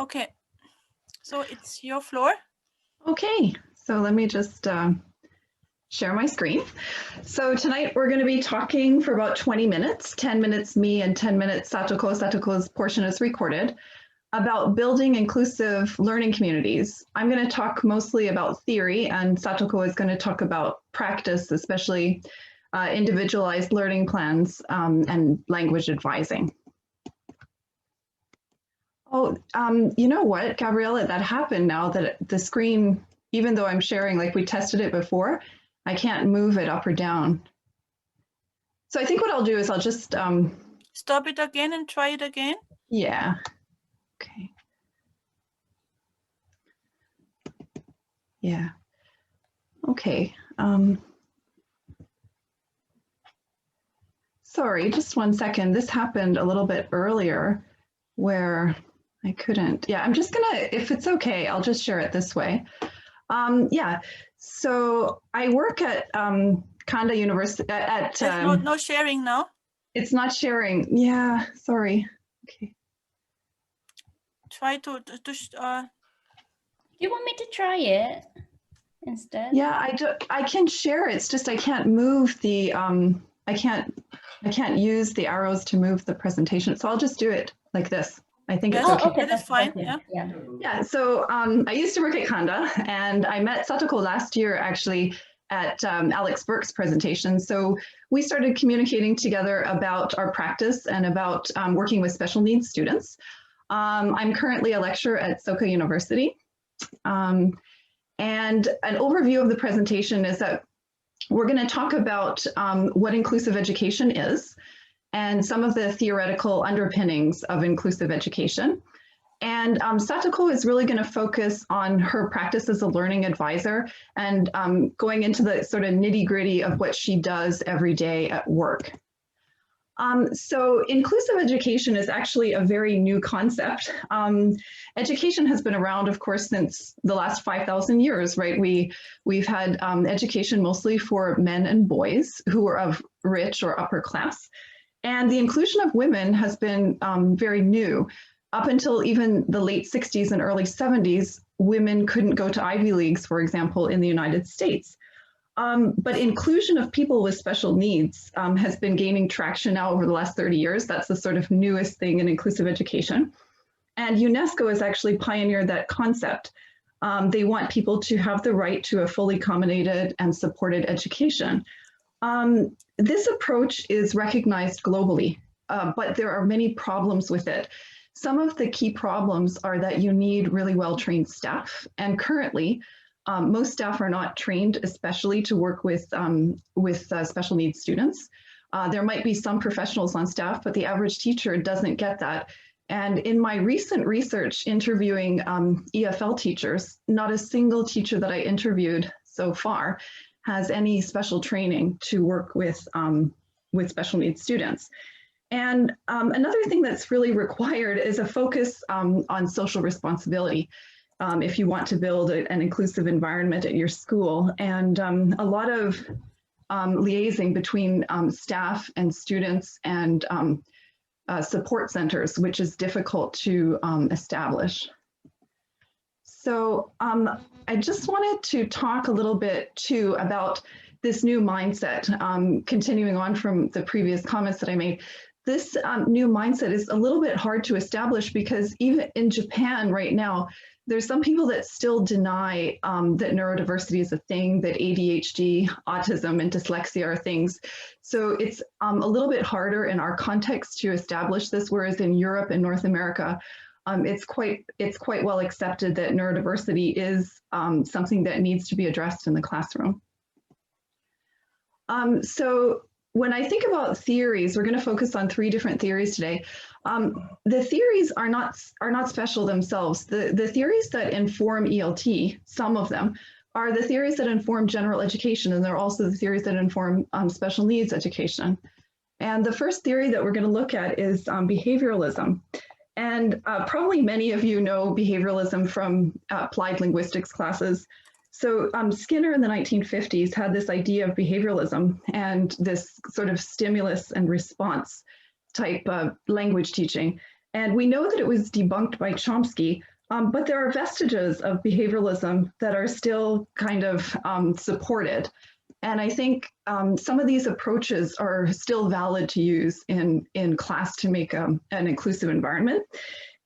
Okay, so it's your floor. Okay, so let me just share my screen. So tonight we're going to be talking for about 20 minutes, 10 minutes me and 10 minutes Satoko. Satoko's portion is recorded, about building inclusive learning communities. I'm going to talk mostly about theory, and Satoko is going to talk about practice, especially individualized learning plans and language advising. Oh, you know what, Gabriella, that happened now that the screen, even though I'm sharing, like we tested it before, I can't move it up or down. So I think what I'll do is I'll just... Stop it again and try it again. Yeah, okay. Yeah, okay. Sorry, just 1 second. This happened a little bit earlier where I couldn't. Yeah, I'm just gonna, if it's okay, I'll just share it this way. Yeah, so I work at Kanda University at... There's no sharing now. It's not sharing. Yeah, sorry. Okay. Try to you want me to try it instead? Yeah, I can share. It's just I can't move the I can't use the arrows to move the presentation. So I'll just do it like this. I think it's okay. Okay, that's fine. Yeah. Yeah. So I used to work at Kanda, and I met Satoko last year actually at Alex Burke's presentation. So we started communicating together about our practice and about working with special needs students. I'm currently a lecturer at Satoko University. And an overview of the presentation is that we're going to talk about what inclusive education is and some of the theoretical underpinnings of inclusive education. And Satoko is really going to focus on her practice as a learning advisor and going into the sort of nitty-gritty of what she does every day at work. So inclusive education is actually a very new concept. Education has been around, of course, since the last 5,000 years, right? We've had education mostly for men and boys who are of rich or upper class. And the inclusion of women has been very new. Up until even the late 60s and early 70s, women couldn't go to Ivy Leagues, for example, in the United States. But inclusion of people with special needs has been gaining traction now over the last 30 years. That's the sort of newest thing in inclusive education. And UNESCO has actually pioneered that concept. They want people to have the right to a fully accommodated and supported education. This approach is recognized globally, but there are many problems with it. Some of the key problems are that you need really well-trained staff, and currently, most staff are not trained, especially to work with special needs students. There might be some professionals on staff, but the average teacher doesn't get that. And in my recent research interviewing EFL teachers, not a single teacher that I interviewed so far has any special training to work with special needs students. And another thing that's really required is a focus on social responsibility. If you want to build an inclusive environment at your school, and a lot of liaising between staff and students and support centers, which is difficult to establish. So I just wanted to talk a little bit too about this new mindset, continuing on from the previous comments that I made. This new mindset is a little bit hard to establish because even in Japan right now, there's some people that still deny that neurodiversity is a thing, that ADHD, autism, and dyslexia are things. So it's a little bit harder in our context to establish this, whereas in Europe and North America, it's quite well accepted that neurodiversity is something that needs to be addressed in the classroom. So when I think about theories, we're going to focus on 3 different theories today. The theories are not special themselves. The theories that inform ELT, some of them, are the theories that inform general education, and they're also the theories that inform special needs education. And the first theory that we're going to look at is behavioralism. And probably many of you know behavioralism from applied linguistics classes. So Skinner in the 1950s had this idea of behavioralism and this sort of stimulus and response type of language teaching. And we know that it was debunked by Chomsky, but there are vestiges of behavioralism that are still kind of supported. And I think some of these approaches are still valid to use in class to make an inclusive environment.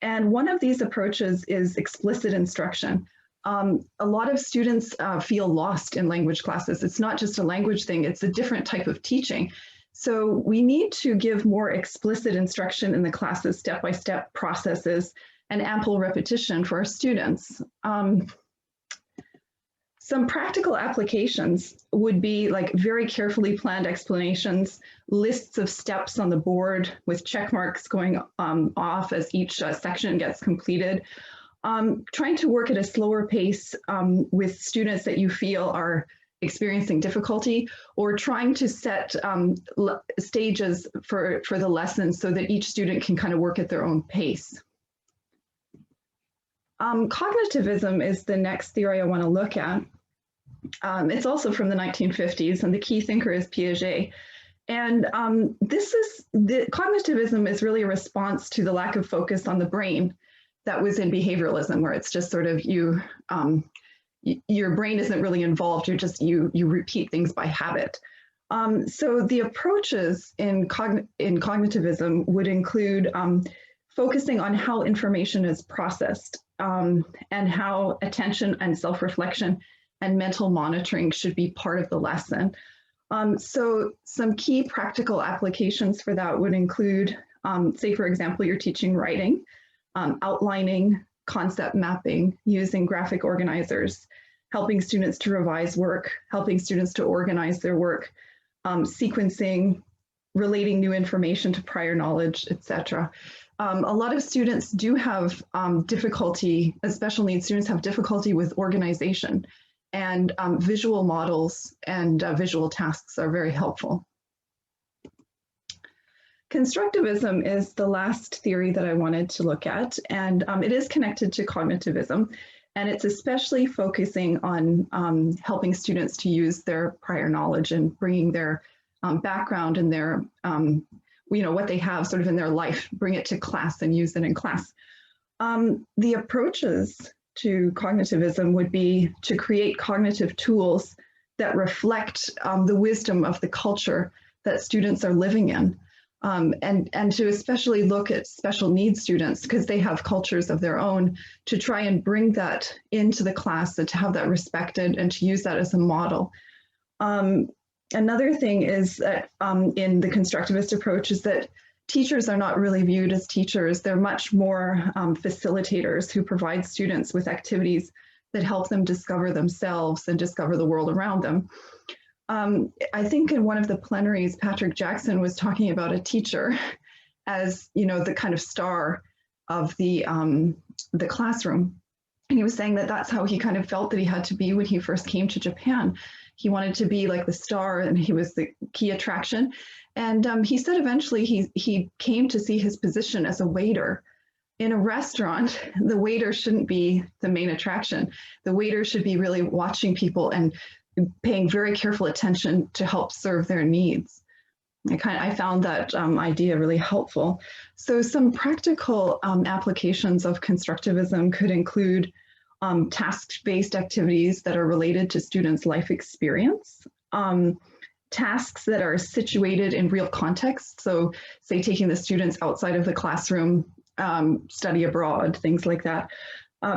And one of these approaches is explicit instruction. A lot of students feel lost in language classes. It's not just a language thing, it's a different type of teaching. So we need to give more explicit instruction in the classes, step-by-step processes, and ample repetition for our students. Some practical applications would be like very carefully planned explanations, lists of steps on the board with check marks going off as each section gets completed. Trying to work at a slower pace with students that you feel are experiencing difficulty, or trying to set stages for the lesson so that each student can kind of work at their own pace. Cognitivism is the next theory I want to look at. It's also from the 1950s, and the key thinker is Piaget. And cognitivism is really a response to the lack of focus on the brain that was in behavioralism, where it's just sort of your brain isn't really involved, you repeat things by habit. So the approaches in cognitivism would include focusing on how information is processed and how attention and self-reflection and mental monitoring should be part of the lesson. So some key practical applications for that would include, say, for example, you're teaching writing, outlining, concept mapping, using graphic organizers, helping students to revise work, helping students to organize their work, sequencing, relating new information to prior knowledge, etc. A lot of students do have difficulty, special needs students have difficulty with organization, and visual models and visual tasks are very helpful. Constructivism is the last theory that I wanted to look at, and it is connected to cognitivism, and it's especially focusing on helping students to use their prior knowledge and bringing their background and their, what they have sort of in their life, bring it to class and use it in class. The approaches to cognitivism would be to create cognitive tools that reflect the wisdom of the culture that students are living in. And to especially look at special needs students, because they have cultures of their own, to try and bring that into the class and to have that respected and to use that as a model. Another thing is that in the constructivist approach is that teachers are not really viewed as teachers. They're much more facilitators who provide students with activities that help them discover themselves and discover the world around them. I think in one of the plenaries, Patrick Jackson was talking about a teacher as, the kind of star of the classroom. And he was saying that that's how he kind of felt that he had to be when he first came to Japan. He wanted to be like the star, and he was the key attraction. And he said eventually he came to see his position as a waiter. In a restaurant, the waiter shouldn't be the main attraction. The waiter should be really watching people and paying very careful attention to help serve their needs. I found that idea really helpful. So some practical applications of constructivism could include task-based activities that are related to students' life experience, tasks that are situated in real context. So say taking the students outside of the classroom, study abroad, things like that.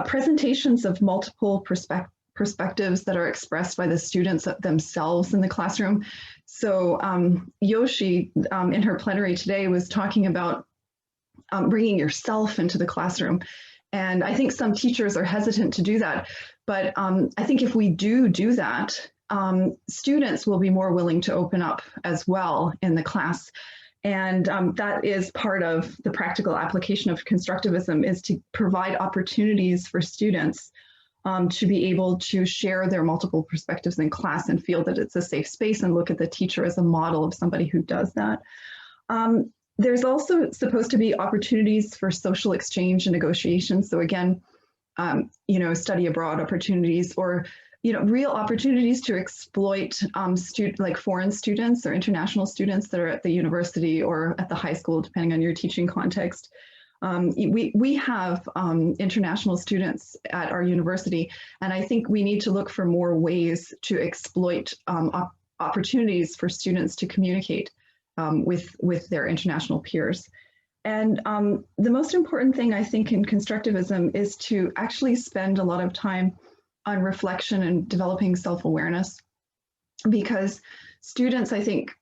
Presentations of multiple perspectives that are expressed by the students themselves in the classroom. So Yoshi in her plenary today was talking about bringing yourself into the classroom. And I think some teachers are hesitant to do that. But I think if we do that, students will be more willing to open up as well in the class. And that is part of the practical application of constructivism, is to provide opportunities for students to be able to share their multiple perspectives in class and feel that it's a safe space and look at the teacher as a model of somebody who does that. There's also supposed to be opportunities for social exchange and negotiation. So again, study abroad opportunities, or real opportunities to exploit like foreign students or international students that are at the university or at the high school, depending on your teaching context. We have international students at our university, and I think we need to look for more ways to exploit opportunities for students to communicate with their international peers. And the most important thing I think in constructivism is to actually spend a lot of time on reflection and developing self-awareness, because students, I think,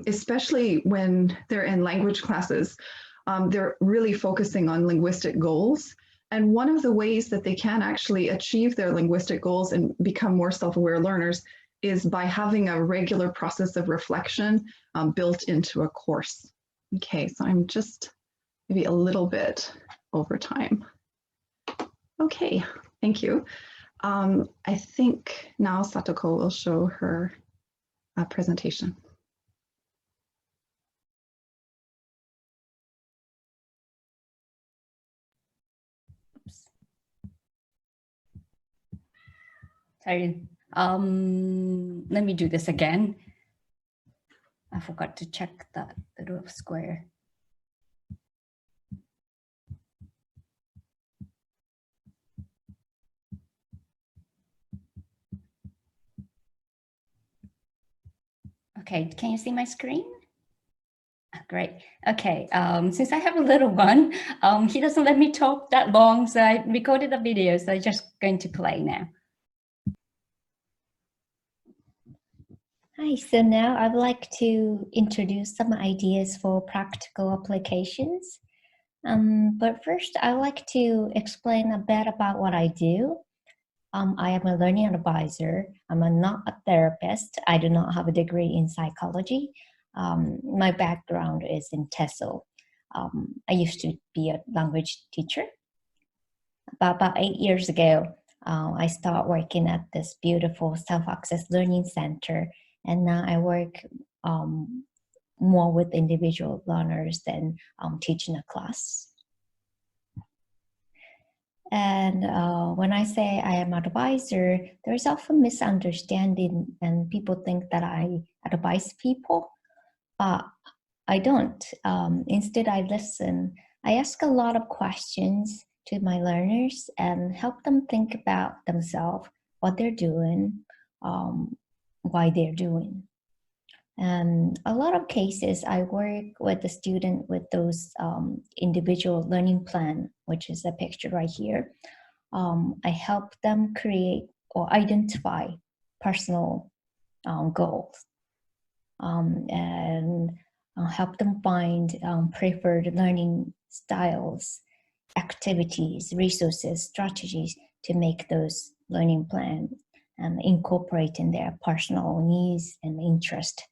especially when they're in language classes, they're really focusing on linguistic goals. And one of the ways that they can actually achieve their linguistic goals and become more self-aware learners is by having a regular process of reflection built into a course. Okay, so I'm just maybe a little bit over time. Okay, thank you. I think now Satoko will show her presentation. Sorry. Let me do this again. I forgot to check that little square. Okay, can you see my screen? Great. Okay, since I have a little one, he doesn't let me talk that long, so I recorded a video, so I'm just going to play now. Hi, so now I'd like to introduce some ideas for practical applications. But first, I'd like to explain a bit about what I do. I am a learning advisor. I'm not a therapist. I do not have a degree in psychology. My background is in TESOL. I used to be a language teacher. About 8 years ago, I started working at this beautiful self-access learning center, and now I work more with individual learners than teaching a class. And when I say I am an advisor, there is often misunderstanding, and people think that I advise people. I don't. Instead, I listen. I ask a lot of questions to my learners and help them think about themselves, what they're doing, why they're doing. And a lot of cases, I work with the student with those individual learning plan, which is a picture right here. I help them create or identify personal goals and help them find preferred learning styles, activities, resources, strategies to make those learning plans and incorporate in their personal needs and interest.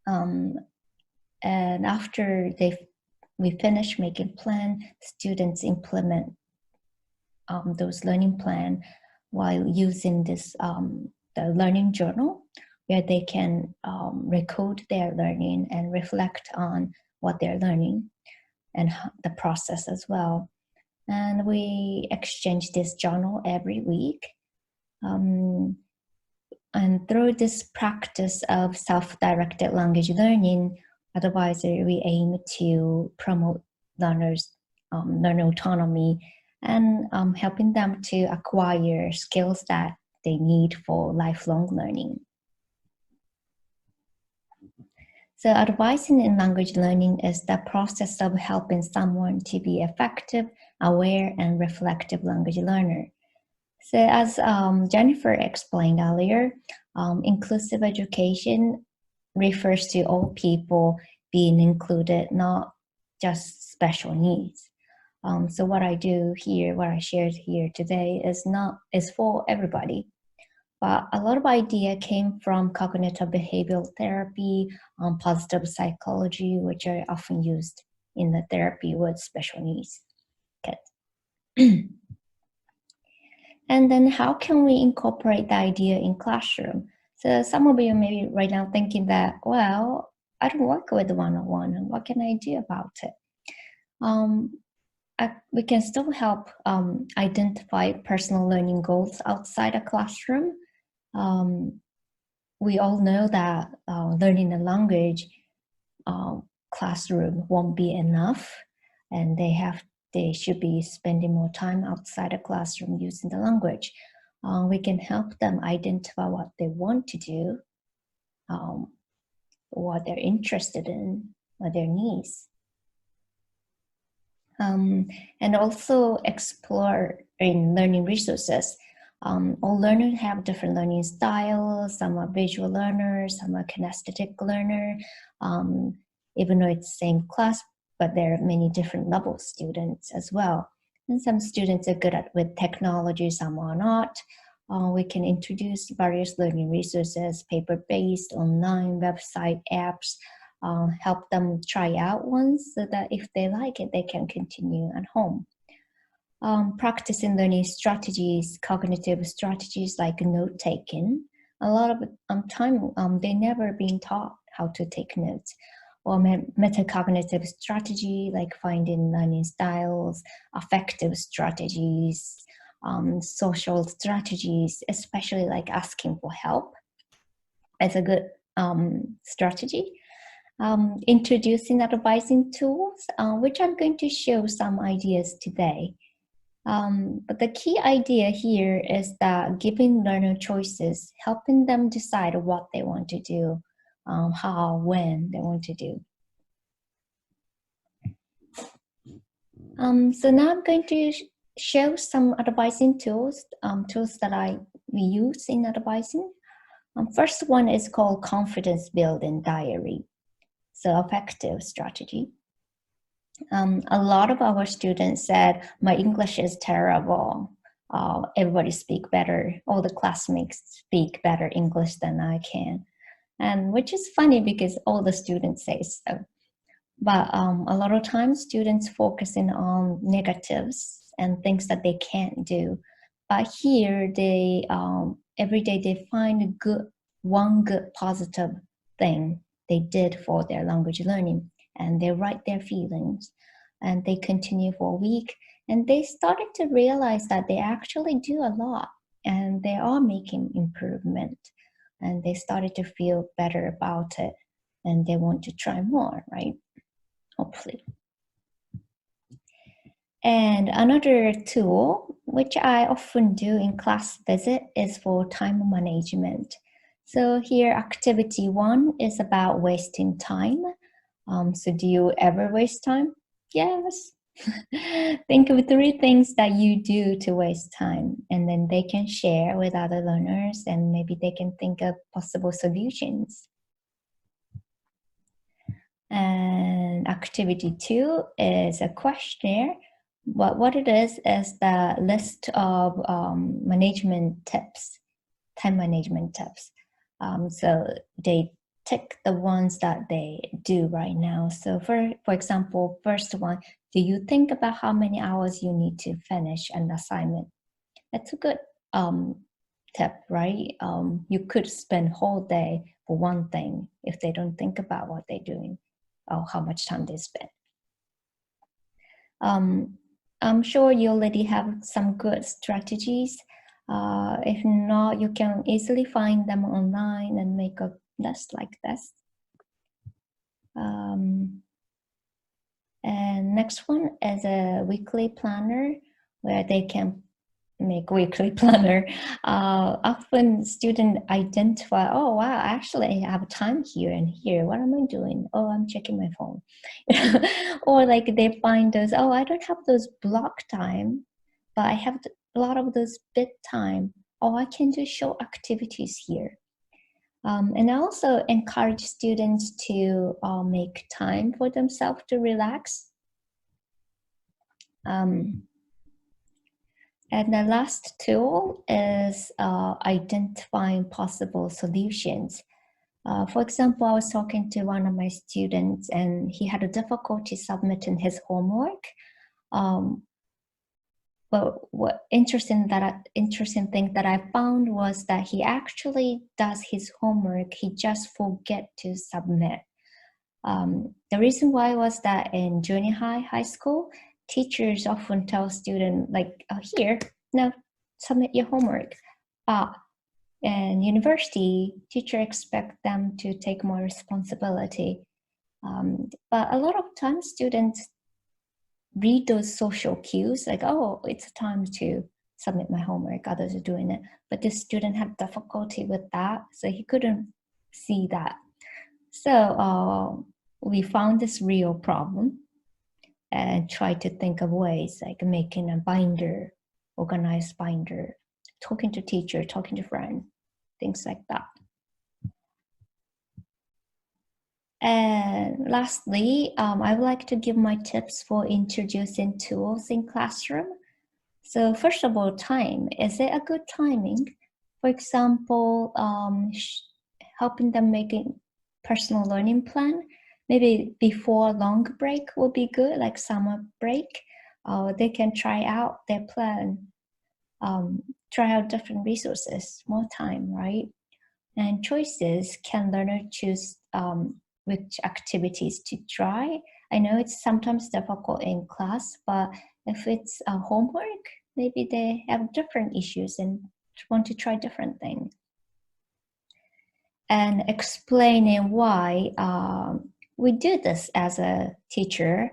And after we finish making plan, students implement those learning plan while using this the learning journal, where they can record their learning and reflect on what they're learning and the process as well. And we exchange this journal every week. And through this practice of self-directed language learning advisor, we aim to promote learners' learning autonomy and helping them to acquire skills that they need for lifelong learning. So advising in language learning is the process of helping someone to be effective, aware, and reflective language learner. So as Jennifer explained earlier, inclusive education refers to all people being included, not just special needs. So what I do here, what I shared here today is for everybody. But a lot of idea came from cognitive behavioral therapy, positive psychology, which are often used in the therapy with special needs kids. And then how can we incorporate the idea in classroom? So some of you may be right now thinking that, well, I don't work with one-on-one, and what can I do about it? We can still help identify personal learning goals outside a classroom. We all know that learning a language classroom won't be enough. and they should be spending more time outside the classroom using the language. We can help them identify what they want to do, what they're interested in, what their needs. And also explore in learning resources. All learners have different learning styles. Some are visual learners, some are kinesthetic learner. Even though it's the same class, but there are many different level students as well. And some students are good with technology, some are not. We can introduce various learning resources, paper-based, online, website, apps, help them try out ones so that if they like it, they can continue at home. Practicing learning strategies, cognitive strategies like note-taking. A lot of time, they never been taught how to take notes. Or metacognitive strategy like finding learning styles, affective strategies, social strategies, especially like asking for help as a good strategy. Introducing advising tools, which I'm going to show some ideas today. But the key idea here is that giving learner choices, helping them decide what they want to do, how, when they want to do. So now I'm going to show some advising tools, tools that we use in advising. First one is called confidence building diary. So affective strategy. A lot of our students said, my English is terrible. Everybody speak better. All the classmates speak better English than I can. And which is funny because all the students say so. But a lot of times students focusing on negatives and things that they can't do. But here they, every day they find one good positive thing they did for their language learning, and they write their feelings, and they continue for a week, and they started to realize that they actually do a lot, and they are making improvement, and they started to feel better about it, and they want to try more, right? Hopefully. And another tool, which I often do in class visit, is for time management. So here, activity 1 is about wasting time. So do you ever waste time? Yes. Think of 3 things that you do to waste time, and then they can share with other learners, and maybe they can think of possible solutions. And activity 2 is a questionnaire. What it is the list of management tips, time management tips. So they tick the ones that they do right now. So for example, first one, do you think about how many hours you need to finish an assignment? That's a good tip, right? You could spend whole day for one thing if they don't think about what they're doing or how much time they spend. I'm sure you already have some good strategies. If not, you can easily find them online and make a list like this. And next one is a weekly planner where they can make weekly planner. Often students identify, oh wow, actually I have time here and here. What am I doing? Oh, I'm checking my phone. Or like they find those, oh, I don't have those block time, but I have a lot of those bit time. Oh, I can do short activities here. And I also encourage students to make time for themselves to relax. And the last tool is identifying possible solutions. For example, I was talking to one of my students and he had a difficulty submitting his homework. But what interesting thing that I found was that he actually does his homework, he just forget to submit. The reason why was that in junior high school, teachers often tell students like, here, now submit your homework. In university, teachers expect them to take more responsibility. But a lot of times students read those social cues, like, oh, it's time to submit my homework, others are doing it. But this student had difficulty with that, so he couldn't see that. So we found this real problem and tried to think of ways like making a binder, organized binder, talking to teacher, talking to friend, things like that. And lastly, I would like to give my tips for introducing tools in classroom. So first of all, time. Is it a good timing? For example, helping them make a personal learning plan. Maybe before long break will be good, like summer break. They can try out their plan, try out different resources, more time, right? And choices, can learner choose which activities to try? I know it's sometimes difficult in class, but if it's a homework, maybe they have different issues and want to try different things. And explaining why we do this as a teacher.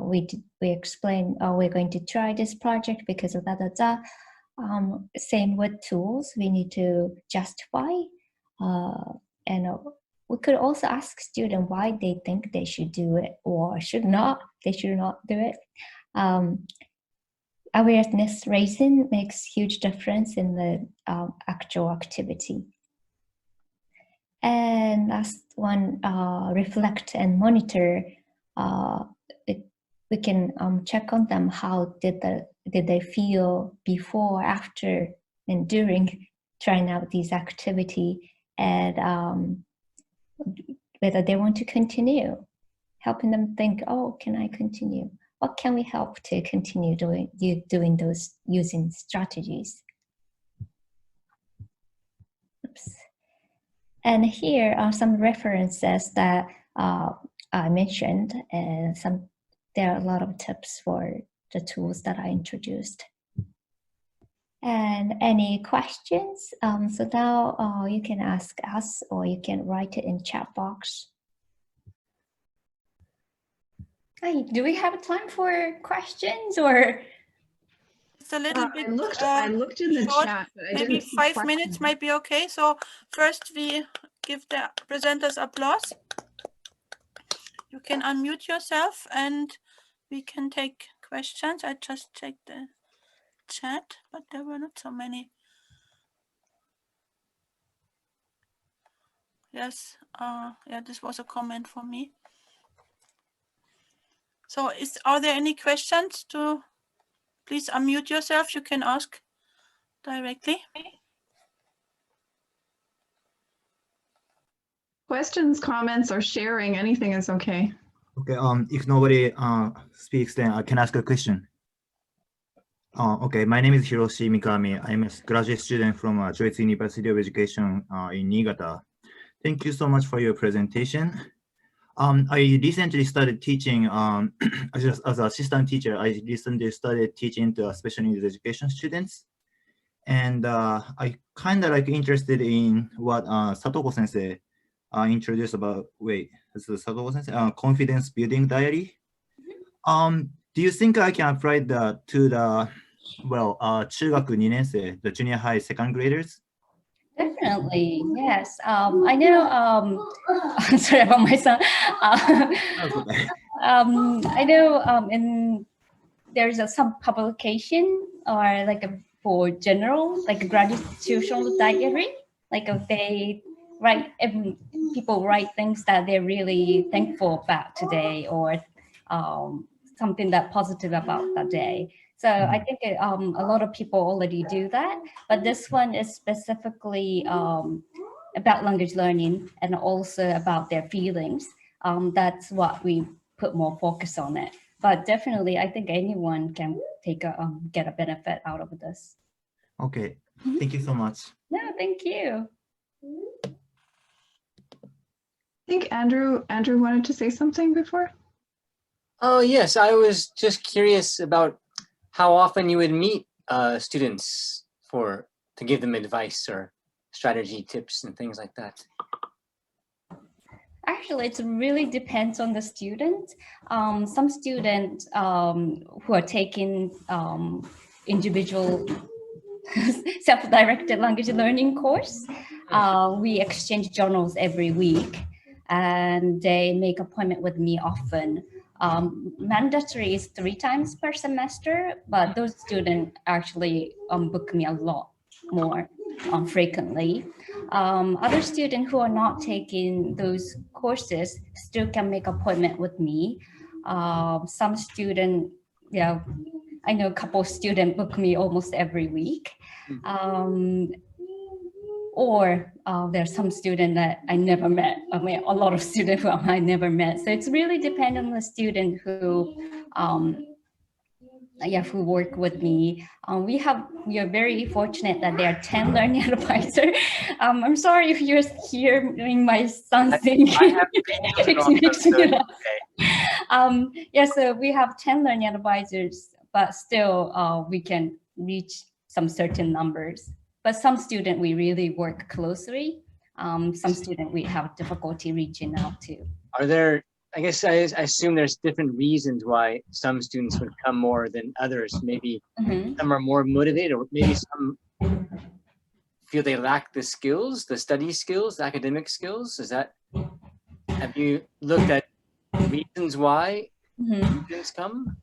We explain, oh, we're going to try this project because of da. Same with tools, we need to justify. And we could also ask students why they think they should do it or they should not do it. Awareness raising makes huge difference in the actual activity. And last one, reflect and monitor. We can check on them. How did they feel before, after, and during trying out these activity, and whether they want to continue. Helping them think, oh, can I continue? What can we help to continue doing those, using strategies? Oops. And here are some references that I mentioned, and there are a lot of tips for the tools that I introduced. And any questions? So now you can ask us, or you can write it in chat box. Hi, do we have time for questions, or? It's a little bit. I looked in the short. chat, but I Maybe didn't see 5 questions. minutes might be okay. So first we give the presenters applause. You can unmute yourself and we can take questions. I just checked the chat, but there were not so many. Yes, yeah, this was a comment for me. So are there any questions? Please unmute yourself. You can ask directly. Questions, comments, or sharing, anything is okay. Okay, if nobody speaks, then I can ask a question. Okay, my name is Hiroshi Mikami. I'm a graduate student from Joitsu University of Education in Niigata. Thank you so much for your presentation. I recently started teaching, as an assistant teacher, I recently started teaching to special needs education students. And I kind of interested in what Satoko sensei introduced about, this is Satoko sensei, confidence building diary. Do you think I can apply that to the, 中学2年生, the junior high second graders? Definitely, yes. I know, sorry about my son. I know there's some publication or for general, like a gratitude diary, if they write, people write things that they're really thankful about today, or something that positive about that day. So I think a lot of people already do that, but this one is specifically about language learning and also about their feelings. That's what we put more focus on it. But definitely, I think anyone can get a benefit out of this. Okay, thank you so much. No, thank you. I think Andrew wanted to say something before. Oh, yes, I was just curious about how often you would meet students to give them advice or strategy tips and things like that. Actually, it really depends on the student. Some students who are taking individual self-directed language learning course, we exchange journals every week, and they make appointment with me often. Mandatory is 3 times per semester, but those students actually book me a lot more frequently. Other students who are not taking those courses still can make appointment with me. Some student, yeah, I know a couple of students book me almost every week. Or there's some student that I never met. I mean, a lot of students who I never met. So it's really dependent on the student who who work with me. We are very fortunate that there are 10 learning advisors. I'm sorry if you're hearing my son singing. So we have 10 learning advisors, but still we can reach some certain numbers. But some student we really work closely. Some student we have difficulty reaching out to. Are there, I guess I assume there's different reasons why some students would come more than others. Maybe some are more motivated, or maybe some feel they lack the skills, the study skills, the academic skills. Have you looked at reasons why students come?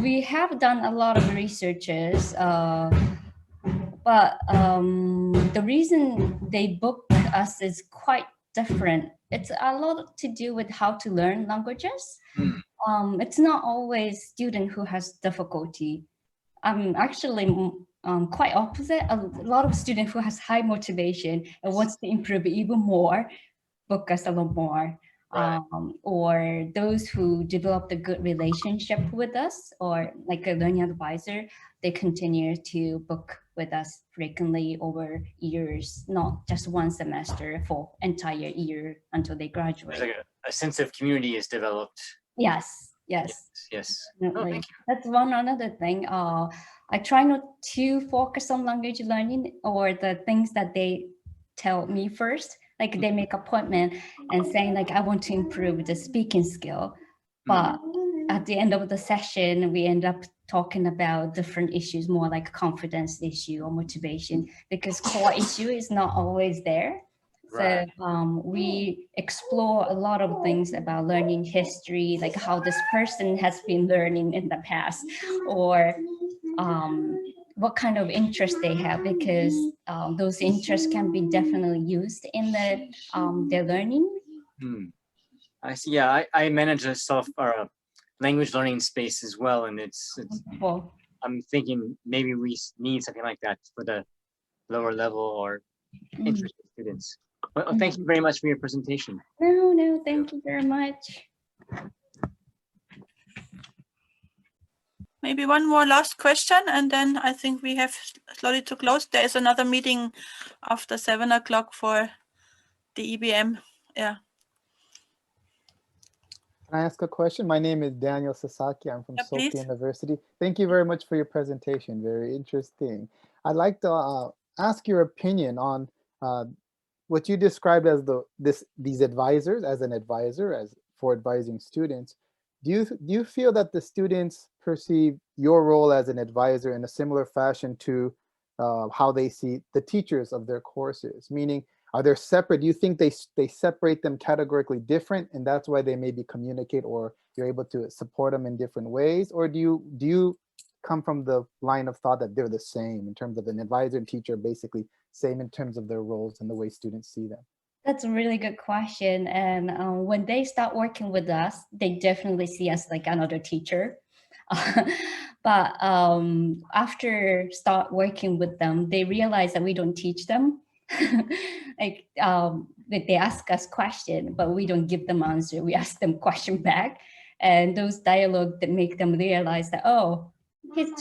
We have done a lot of researches, but the reason they book us is quite different. It's a lot to do with how to learn languages. It's not always student who has difficulty. Actually, quite opposite. A lot of students who has high motivation and wants to improve even more, book us a lot more. Right. Or those who developed a good relationship with us, or like a learning advisor, they continue to book with us frequently over years, not just one semester, for entire year until they graduate. There's like a sense of community is developed. Yes. Oh, thank you. That's one another thing. I try not to focus on language learning or the things that they tell me first. Like they make appointment and saying like, I want to improve the speaking skill. But at the end of the session, we end up talking about different issues, more like confidence issue or motivation, because core issue is not always there. Right. So we explore a lot of things about learning history, like how this person has been learning in the past, or what kind of interest they have, because those interests can be definitely used in their learning. I see. Yeah, I manage a language learning space as well, and it's well, I'm thinking maybe we need something like that for the lower level or interested students. Well, thank you very much for your presentation. No, thank you very much. Maybe one more last question, and then I think we have slowly to close. There is another meeting after 7 o'clock for the EBM. Yeah. Can I ask a question? My name is Daniel Sasaki. I'm from Sophia please. University. Thank you very much for your presentation. Very interesting. I'd like to ask your opinion on what you described as these advisors, as an advisor, as for advising students. Do you feel that the students perceive your role as an advisor in a similar fashion to how they see the teachers of their courses? Meaning, are they separate? Do you think they separate them categorically different, and that's why they maybe communicate, or you're able to support them in different ways? Or do you come from the line of thought that they're the same in terms of an advisor and teacher, basically same in terms of their roles and the way students see them? That's a really good question. And when they start working with us, they definitely see us like another teacher. But after start working with them, they realize that we don't teach them. Like they ask us question, but we don't give them answer. We ask them question back. And those dialogue that make them realize that, oh,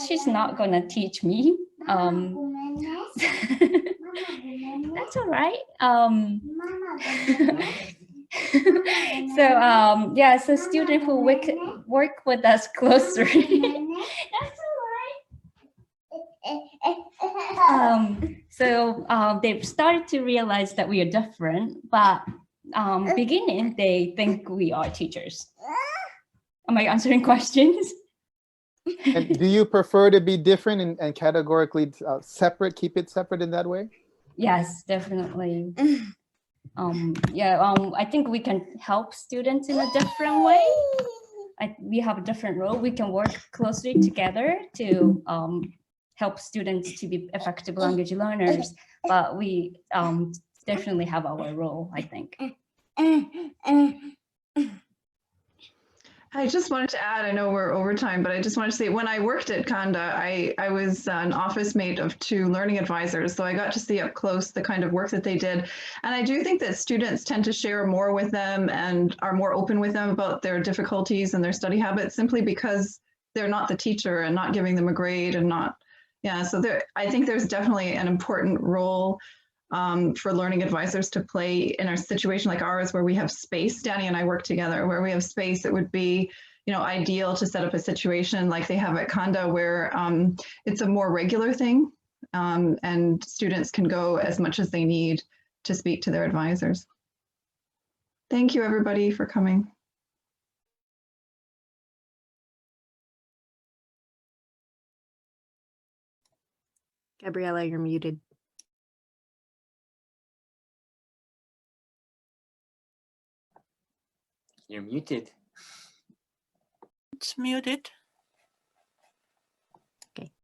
she's not gonna teach me. That's all right. So students who work with us closer. That's all right. They've started to realize that we are different, but beginning, they think we are teachers. Am I answering questions? And do you prefer to be different and categorically separate, keep it separate in that way? Yes, definitely. I think we can help students in a different way. We have a different role. We can work closely together to help students to be effective language learners, but we definitely have our role, I think. I just wanted to add, I know we're over time, but I just wanted to say when I worked at Kanda, I was an office mate of 2 learning advisors. So I got to see up close the kind of work that they did. And I do think that students tend to share more with them and are more open with them about their difficulties and their study habits simply because they're not the teacher and not giving them a grade and not, so I think there's definitely an important role for learning advisors to play in a situation like ours where we have space. Danny and I work together where we have space. It would be, ideal to set up a situation like they have at Kanda where it's a more regular thing and students can go as much as they need to speak to their advisors. Thank you everybody for coming. Gabriella, you're muted. You're muted. It's muted.